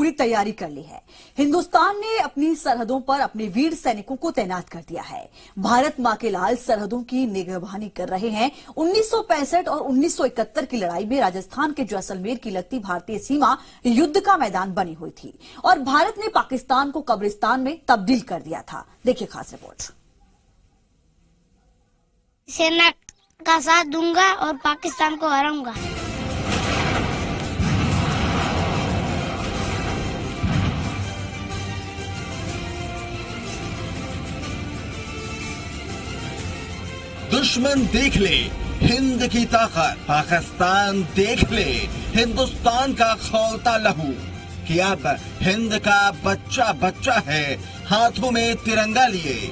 पूरी तैयारी कर ली है। हिंदुस्तान ने अपनी सरहदों पर अपने वीर सैनिकों को तैनात कर दिया है। भारत मां के लाल सरहदों की निगरानी कर रहे हैं। 1965 और 1971 की लड़ाई में राजस्थान के जैसलमेर की लगती भारतीय सीमा युद्ध का मैदान बनी हुई थी और भारत ने पाकिस्तान को कब्रिस्तान में तब्दील कर दिया था। देखिए खास रिपोर्ट। सेना का साथ दूंगा और पाकिस्तान को हराऊंगा। दुश्मन देख ले हिंद की ताकत, पाकिस्तान देख ले हिंदुस्तान का खौलता लहू, कि अब हिंद का बच्चा बच्चा है हाथों में तिरंगा लिए।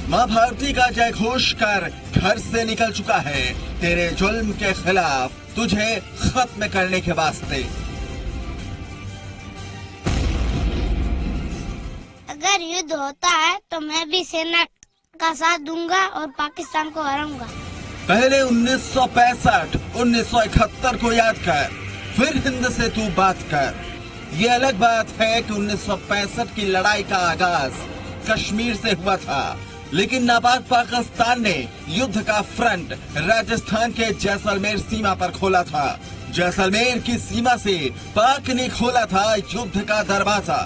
मां भारती का जय घोष कर घर से निकल चुका है तेरे जुल्म के खिलाफ, तुझे खत्म करने के वास्ते। अगर युद्ध होता है तो मैं भी सेना का साथ दूंगा और पाकिस्तान को हराऊंगा। पहले 1965, 1971 को याद कर, फिर हिंद से तू बात कर। ये अलग बात है कि 1965 की लड़ाई का आगाज कश्मीर से हुआ था, लेकिन नापाक पाकिस्तान ने युद्ध का फ्रंट राजस्थान के जैसलमेर सीमा पर खोला था। जैसलमेर की सीमा से पाक ने खोला था युद्ध का दरवाजा।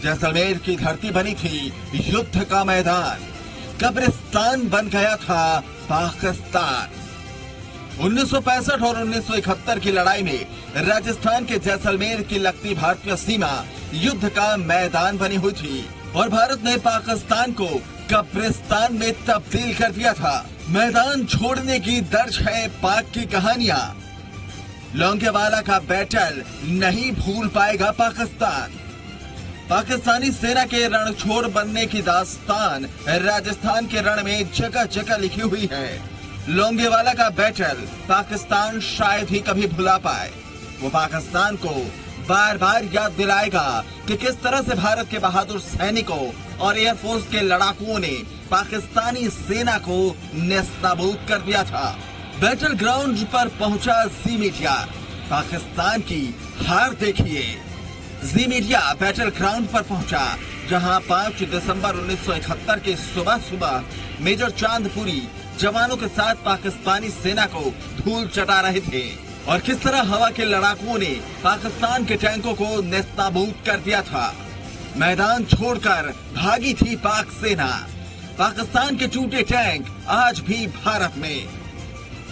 जैसलमेर की धरती बनी थी युद्ध का मैदान, कब्रिस्तान बन गया था पाकिस्तान। 1965 और 1971 की लड़ाई में राजस्थान के जैसलमेर की लगती भारतीय सीमा युद्ध का मैदान बनी हुई थी और भारत ने पाकिस्तान को कब्रिस्तान में तब्दील कर दिया था। मैदान छोड़ने की दर्ज है पाक की कहानियां। लोंगेवाला का बैटल नहीं भूल पाएगा पाकिस्तान। पाकिस्तानी सेना के रणछोड़ बनने की दास्तान राजस्थान के रण में जगह जगह लिखी हुई है। लोंगेवाला का बैटल पाकिस्तान शायद ही कभी भुला पाए। वो पाकिस्तान को बार बार याद दिलाएगा कि किस तरह से भारत के बहादुर सैनिकों और एयरफोर्स के लड़ाकुओं ने पाकिस्तानी सेना को नेस्तनाबूद कर दिया था। बैटल ग्राउंड पर पहुंचा जी मीडिया, पाकिस्तान की हार देखिए। जी मीडिया बैटल ग्राउंड पर पहुंचा, जहां 5 दिसंबर 1971 के सुबह सुबह मेजर चांदपुरी जवानों के साथ पाकिस्तानी सेना को धूल चटा रहे थे और किस तरह हवा के लड़ाकुओं ने पाकिस्तान के टैंकों को नेस्तनाबूद कर दिया था। मैदान छोड़कर भागी थी पाक सेना। पाकिस्तान के टूटे टैंक आज भी भारत में।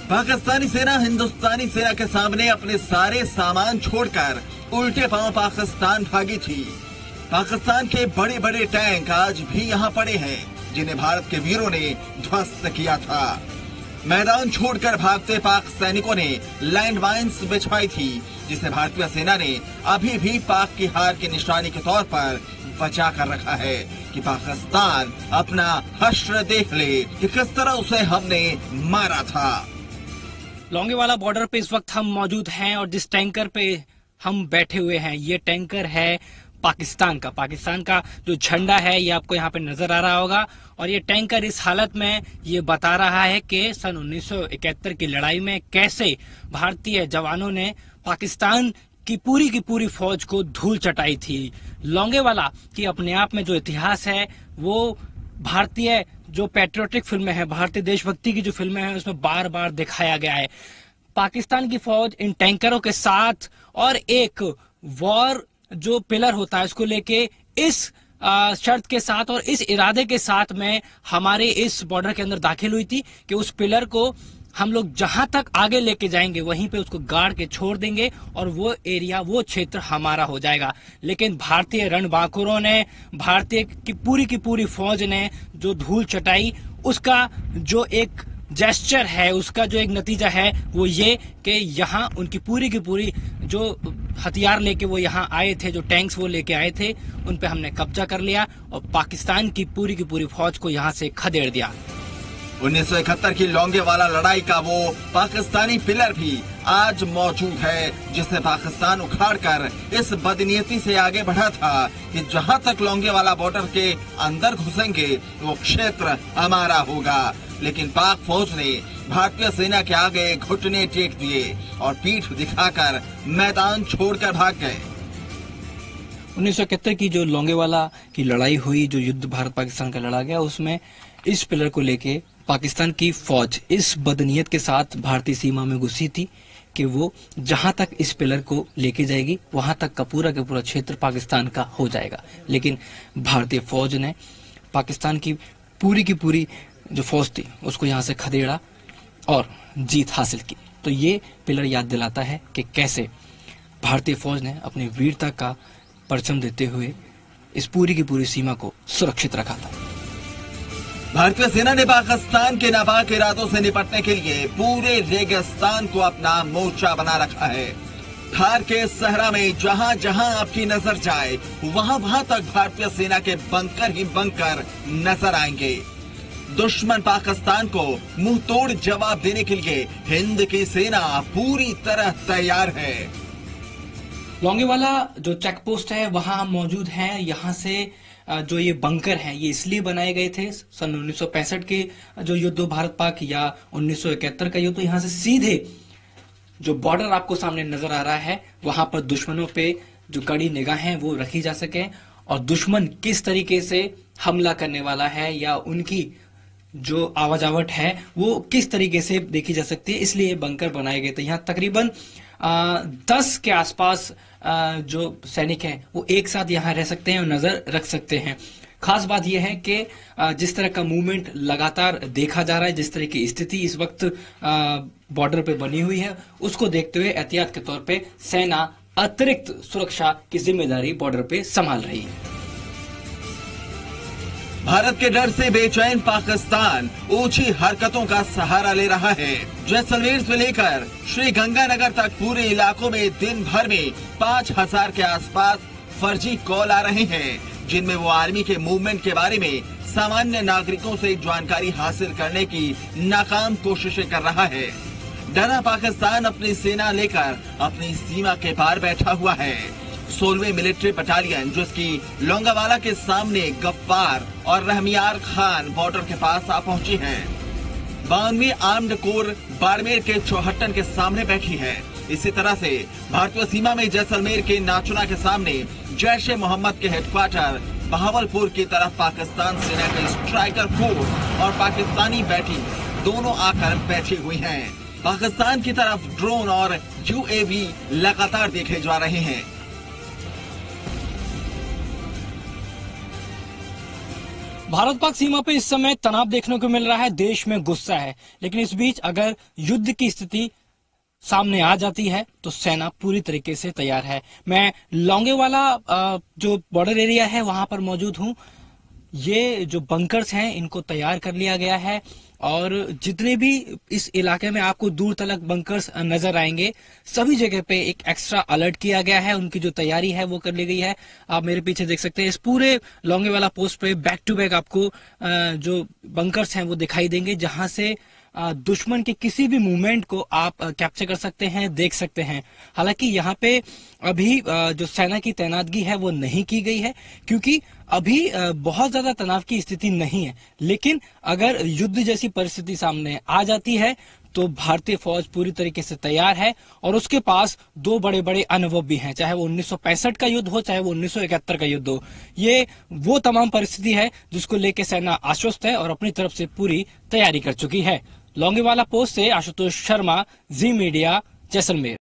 पाकिस्तानी सेना हिंदुस्तानी सेना के सामने अपने सारे सामान छोड़कर उल्टे पांव पाकिस्तान भागी थी। पाकिस्तान के बड़े बड़े टैंक आज भी यहाँ पड़े हैं, जिन्हें भारत के वीरों ने ध्वस्त किया था। मैदान छोड़कर भागते पाक सैनिकों ने लैंड माइन्स बिछाई थी, जिसे भारतीय सेना ने अभी भी पाक की हार की निशानी के तौर पर बचा कर रखा है कि पाकिस्तान अपना हश्र देख ले कि किस तरह उसे हमने मारा था। लोंगेवाला बॉर्डर पे इस वक्त हम मौजूद हैं और जिस टैंकर पे हम बैठे हुए हैं, ये टैंकर है पाकिस्तान का जो झंडा है ये आपको यहाँ पे नजर आ रहा होगा। और ये टैंकर इस हालत में ये बता रहा है कि सन 1971 की लड़ाई में कैसे भारतीय जवानों ने पाकिस्तान की पूरी फौज को धूल चटाई थी। लोंगेवाला की अपने आप में जो इतिहास है वो भारतीय जो पैट्रियोटिक फिल्में हैं, भारतीय देशभक्ति की जो फिल्में हैं, उसमें बार बार दिखाया गया है। पाकिस्तान की फौज इन टैंकरों के साथ और एक वॉर जो पिलर होता है उसको लेके इस शर्त के साथ और इस इरादे के साथ में हमारे इस बॉर्डर के अंदर दाखिल हुई थी कि उस पिलर को हम लोग जहां तक आगे लेके जाएंगे वहीं पे उसको गाड़ के छोड़ देंगे और वो एरिया, वो क्षेत्र हमारा हो जाएगा। लेकिन भारतीय रणबांकुरों ने, भारतीय की पूरी फौज ने जो धूल चटाई, उसका जो एक जेस्चर है, उसका जो एक नतीजा है वो ये कि यहाँ उनकी पूरी जो हथियार लेके वो यहाँ आए थे, जो टैंक्स वो लेके आए थे, उन पे हमने कब्जा कर लिया और पाकिस्तान की पूरी फौज को यहाँ से खदेड़ दिया। 1971 की लोंगेवाला लड़ाई का वो पाकिस्तानी पिलर भी आज मौजूद है, जिसने पाकिस्तान उखाड़कर इस बदनीयती से आगे बढ़ा था कि जहां तक लोंगेवाला बॉर्डर के अंदर घुसेंगे वो क्षेत्र हमारा होगा। लेकिन पाक फौज ने भारतीय सेना के आगे घुटने टेक दिए और पीठ दिखाकर मैदान छोड़कर भाग गए। 1971 की जो लोंगेवाला की लड़ाई हुई, जो युद्ध भारत पाकिस्तान का लड़ा गया, उसमें इस पिलर को लेके पाकिस्तान की फौज इस बदनीयत के साथ भारतीय सीमा में घुसी थी कि वो जहां तक इस पिलर को लेके जाएगी वहां तक का पूरा क्षेत्र पाकिस्तान का हो जाएगा। लेकिन भारतीय फौज ने पाकिस्तान की पूरी जो फौज थी उसको यहां से खदेड़ा और जीत हासिल की। तो ये पिलर याद दिलाता है कि कैसे भारतीय फौज ने अपनी वीरता का परचम देते हुए इस पूरी की पूरी सीमा को सुरक्षित रखा था। भारतीय सेना ने पाकिस्तान के नापाक इरादों से निपटने के लिए पूरे रेगिस्तान को अपना मोर्चा बना रखा है। थार के सहरा में जहां जहां आपकी नजर जाए वहां तक भारतीय सेना के बंकर ही बंकर नजर आएंगे। दुश्मन पाकिस्तान को मुंह तोड़ जवाब देने के लिए हिंद की सेना पूरी तरह तैयार है। लोंगेवाला जो चेक पोस्ट है वहां हम मौजूद हैं। यहाँ से जो ये बंकर हैं ये इसलिए बनाए गए थे सन 1965 के जो युद्ध भारत पाक या 1971 का युद्ध। यहाँ से सीधे जो बॉर्डर आपको सामने नजर आ रहा है वहां पर दुश्मनों पे जो कड़ी निगाहें वो रखी जा सके और दुश्मन किस तरीके से हमला करने वाला है या उनकी जो आवाजावट है वो किस तरीके से देखी जा सकती है, इसलिए ये बंकर बनाए गए थे। यहाँ तकरीबन 10 के आसपास जो सैनिक हैं वो एक साथ यहाँ रह सकते हैं और नजर रख सकते हैं। खास बात यह है कि जिस तरह का मूवमेंट लगातार देखा जा रहा है, जिस तरह की स्थिति इस वक्त बॉर्डर पे बनी हुई है, उसको देखते हुए एहतियात के तौर पे सेना अतिरिक्त सुरक्षा की जिम्मेदारी बॉर्डर पे संभाल रही है। भारत के डर से बेचैन पाकिस्तान ऊंची हरकतों का सहारा ले रहा है। जैसलमेर से लेकर श्री गंगानगर तक पूरे इलाकों में दिन भर में 5000 के आसपास फर्जी कॉल आ रहे हैं, जिनमें वो आर्मी के मूवमेंट के बारे में सामान्य नागरिकों से जानकारी हासिल करने की नाकाम कोशिशें कर रहा है। डरा पाकिस्तान अपनी सेना लेकर अपनी सीमा के पार बैठा हुआ है। 16वीं मिलिट्री बटालियन जिसकी लोंगेवाला के सामने गफ्फार और रहमियार खान बॉर्डर के पास आ पहुंची है। 92वीं आर्म्ड कोर बाड़मेर के चौहट्टन के सामने बैठी है। इसी तरह से भारतीय सीमा में जैसलमेर के नाचुना के सामने जैश ए मोहम्मद के हेडक्वार्टर बहावलपुर की तरफ पाकिस्तान सेना के स्ट्राइकर फोर्स और पाकिस्तानी बैटलियन दोनों आकर बैठी हुई हैं। पाकिस्तान की तरफ ड्रोन और UAV लगातार देखे जा रहे हैं। भारत पाक सीमा पे इस समय तनाव देखने को मिल रहा है, देश में गुस्सा है, लेकिन इस बीच अगर युद्ध की स्थिति सामने आ जाती है तो सेना पूरी तरीके से तैयार है। मैं लोंगेवाला जो बॉर्डर एरिया है वहां पर मौजूद हूं। ये जो बंकर्स हैं इनको तैयार कर लिया गया है और जितने भी इस इलाके में आपको दूर तलक बंकर्स नजर आएंगे सभी जगह पे एक एक्स्ट्रा अलर्ट किया गया है। उनकी जो तैयारी है वो कर ली गई है। आप मेरे पीछे देख सकते हैं इस पूरे लोंगेवाला पोस्ट पे बैक टू बैक आपको जो बंकर्स हैं वो दिखाई देंगे, जहां से दुश्मन के किसी भी मूवमेंट को आप कैप्चर कर सकते हैं, देख सकते हैं। हालांकि यहाँ पे अभी जो सेना की तैनातगी है वो नहीं की गई है क्योंकि अभी बहुत ज्यादा तनाव की स्थिति नहीं है, लेकिन अगर युद्ध जैसी परिस्थिति सामने आ जाती है तो भारतीय फौज पूरी तरीके से तैयार है और उसके पास दो बड़े बड़े अनुभव भी हैं, चाहे वो 1965 का युद्ध हो चाहे वो 1971 का युद्ध हो। ये वो तमाम परिस्थिति है जिसको लेकर सेना आश्वस्त है और अपनी तरफ से पूरी तैयारी कर चुकी है। लोंगेवाला पोस्ट से आशुतोष शर्मा, जी मीडिया, जैसलमेर।